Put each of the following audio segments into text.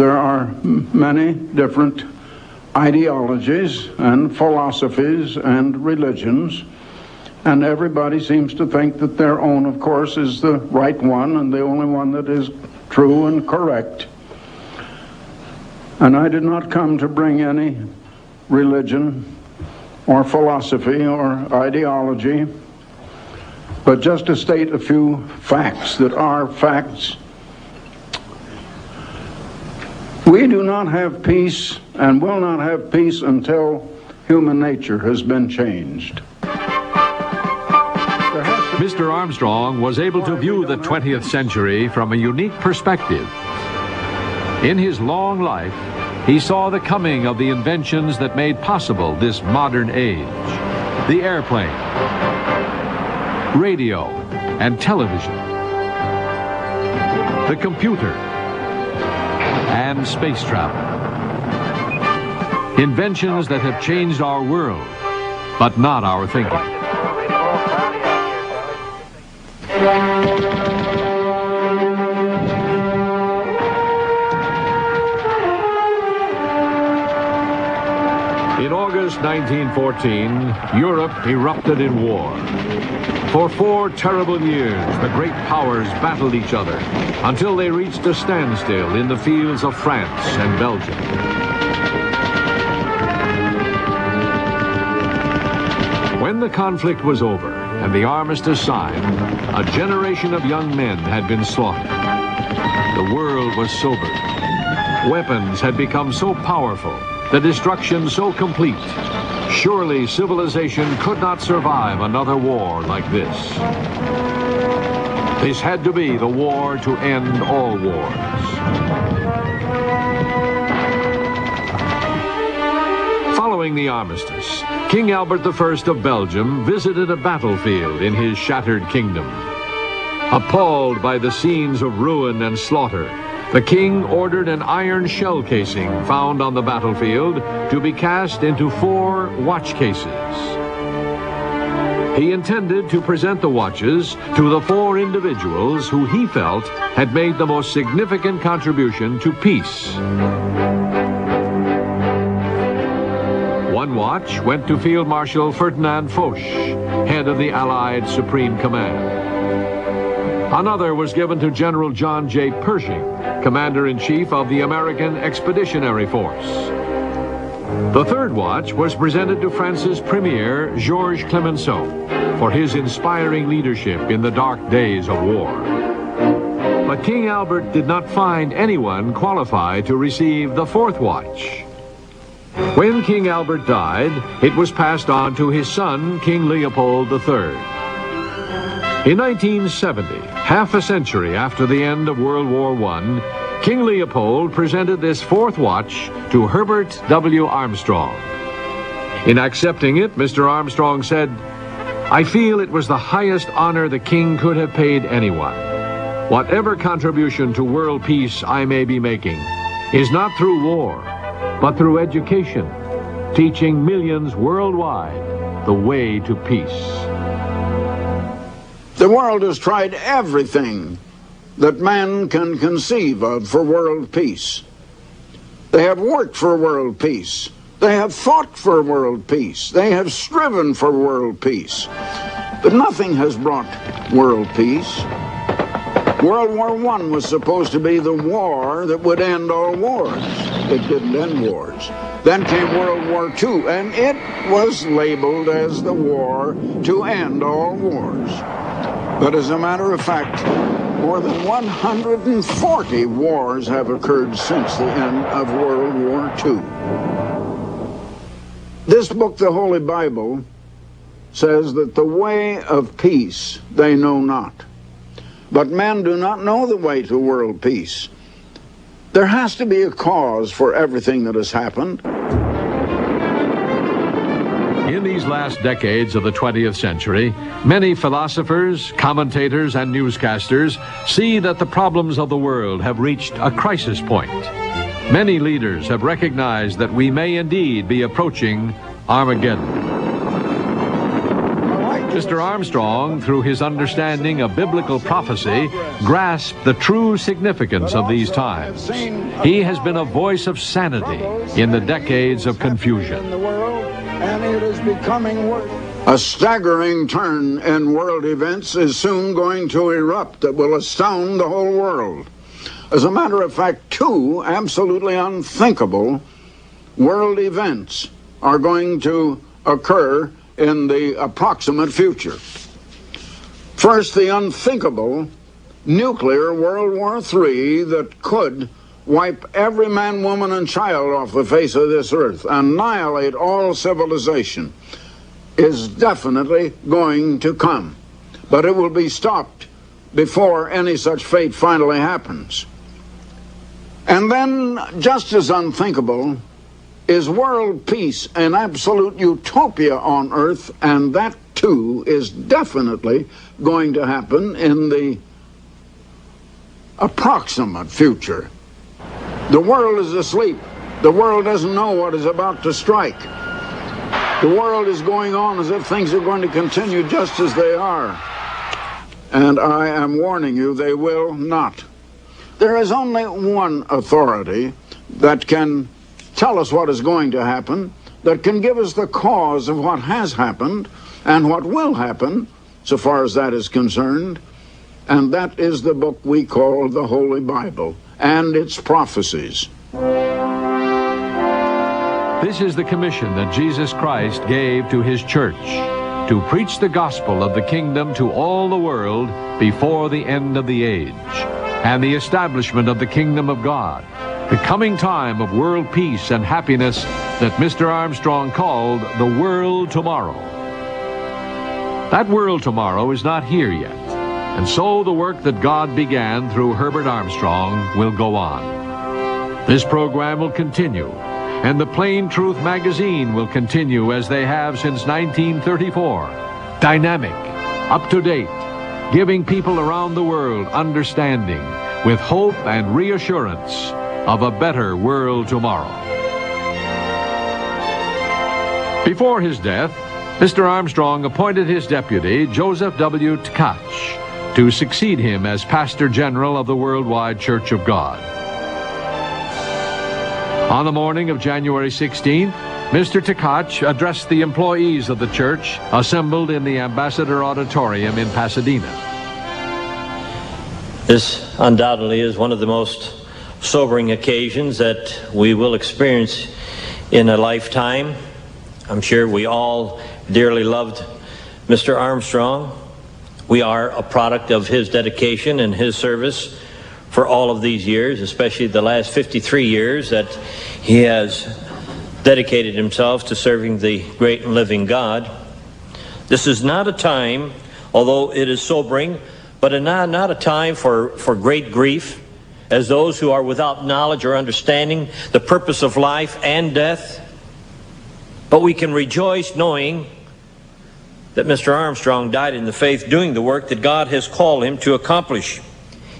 there are many different ideologies and philosophies and religions, and everybody seems to think that their own, of course, is the right one and the only one that is true and correct. And I did not come to bring any religion or philosophy or ideology, but just to state a few facts that are facts. We do not have peace and will not have peace until human nature has been changed. Mr. Armstrong was able to view the 20th century from a unique perspective. In his long life, he saw the coming of the inventions that made possible this modern age: the airplane, radio and television, the computer, and space travel. Inventions that have changed our world, but not our thinking. In August 1914, Europe erupted in war. For 4 terrible years, the great powers battled each other until they reached a standstill in the fields of France and Belgium. When the conflict was over and the armistice signed, a generation of young men had been slaughtered. The world was sobered. Weapons had become so powerful, the destruction so complete. Surely civilization could not survive another war like this. This had to be the war to end all wars. Following the armistice, King Albert I of Belgium visited a battlefield in his shattered kingdom. Appalled by the scenes of ruin and slaughter, the king ordered an iron shell casing found on the battlefield to be cast into 4 watch cases. He intended to present the watches to the 4 individuals who he felt had made the most significant contribution to peace. One watch went to Field Marshal Ferdinand Foch, head of the Allied Supreme Command. Another was given to General John J. Pershing, Commander-in-Chief of the American Expeditionary Force. The 3rd watch was presented to France's Premier, Georges Clemenceau, for his inspiring leadership in the dark days of war. But King Albert did not find anyone qualified to receive the 4th watch. When King Albert died, it was passed on to his son, King Leopold III. In 1970, half a century after the end of World War I, King Leopold presented this 4th watch to Herbert W. Armstrong. In accepting it, Mr. Armstrong said, "I feel it was the highest honor the king could have paid anyone. Whatever contribution to world peace I may be making is not through war, but through education, teaching millions worldwide the way to peace." The world has tried everything that man can conceive of for world peace. They have worked for world peace. They have fought for world peace. They have striven for world peace. But nothing has brought world peace. World War I was supposed to be the war that would end all wars. It didn't end wars. Then came World War II, and it was labeled as the war to end all wars. But as a matter of fact, more than 140 wars have occurred since the end of World War II. This book, the Holy Bible, says that the way of peace they know not. But men do not know the way to world peace. There has to be a cause for everything that has happened. In these last decades of the 20th century, many philosophers, commentators, and newscasters see that the problems of the world have reached a crisis point. Many leaders have recognized that we may indeed be approaching Armageddon. I like Mr. Armstrong, through his understanding of biblical prophecy, grasped the true significance of these times. He has been a voice of sanity in the decades of confusion. And it is becoming worse. A staggering turn in world events is soon going to erupt that will astound the whole world. As a matter of fact, two absolutely unthinkable world events are going to occur in the approximate future. First, the unthinkable nuclear World War III that could wipe every man, woman, and child off the face of this earth, annihilate all civilization, is definitely going to come. But it will be stopped before any such fate finally happens. And then, just as unthinkable, is world peace, an absolute utopia on earth, and that too is definitely going to happen in the approximate future. The world is asleep. The world doesn't know what is about to strike. The world is going on as if things are going to continue just as they are. And I am warning you, they will not. There is only one authority that can tell us what is going to happen, that can give us the cause of what has happened and what will happen, so far as that is concerned, and that is the book we call the Holy Bible and its prophecies. This is the commission that Jesus Christ gave to his church, to preach the gospel of the kingdom to all the world before the end of the age, and the establishment of the kingdom of God, the coming time of world peace and happiness that Mr. Armstrong called the world tomorrow. That world tomorrow is not here yet, and so the work that God began through Herbert Armstrong will go on. This program will continue, and the Plain Truth magazine will continue as they have since 1934. Dynamic, up-to-date, giving people around the world understanding with hope and reassurance of a better world tomorrow. Before his death, Mr. Armstrong appointed his deputy, Joseph W. Tkach, to succeed him as Pastor General of the Worldwide Church of God. On the morning of January 16th, Mr. Tkach addressed the employees of the church assembled in the Ambassador Auditorium in Pasadena. This undoubtedly is one of the most sobering occasions that we will experience in a lifetime. I'm sure we all dearly loved Mr. Armstrong. We are a product of his dedication and his service for all of these years, especially the last 53 years that he has dedicated himself to serving the great and living God. This is not a time, although it is sobering, but not a time for great grief, as those who are without knowledge or understanding the purpose of life and death. But we can rejoice knowing that Mr. Armstrong died in the faith, doing the work that God has called him to accomplish.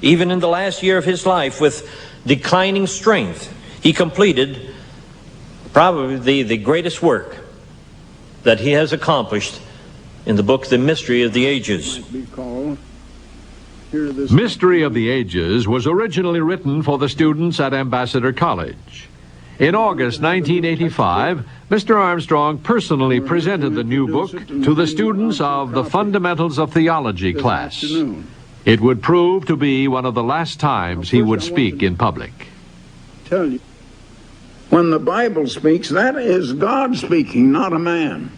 Even in the last year of his life, with declining strength, he completed probably the greatest work that he has accomplished in the book, The Mystery of the Ages. Mystery of the Ages was originally written for the students at Ambassador College. In August 1985, Mr. Armstrong personally presented the new book to the students of the Fundamentals of Theology class. It would prove to be one of the last times he would speak in public. Tell you, when the Bible speaks, that is God speaking, not a man.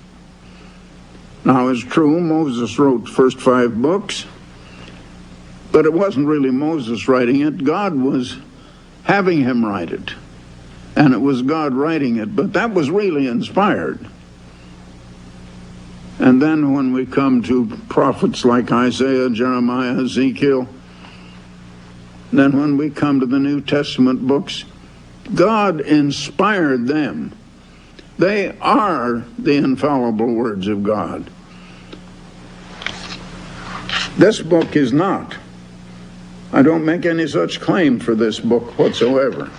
Now, it's true, Moses wrote the first 5 books, but it wasn't really Moses writing it. God was having him write it, and it was God writing it, but that was really inspired. And then when we come to prophets like Isaiah, Jeremiah, Ezekiel, then when we come to the New Testament books, God inspired them. They are the infallible words of God. This book is not. I don't make any such claim for this book whatsoever.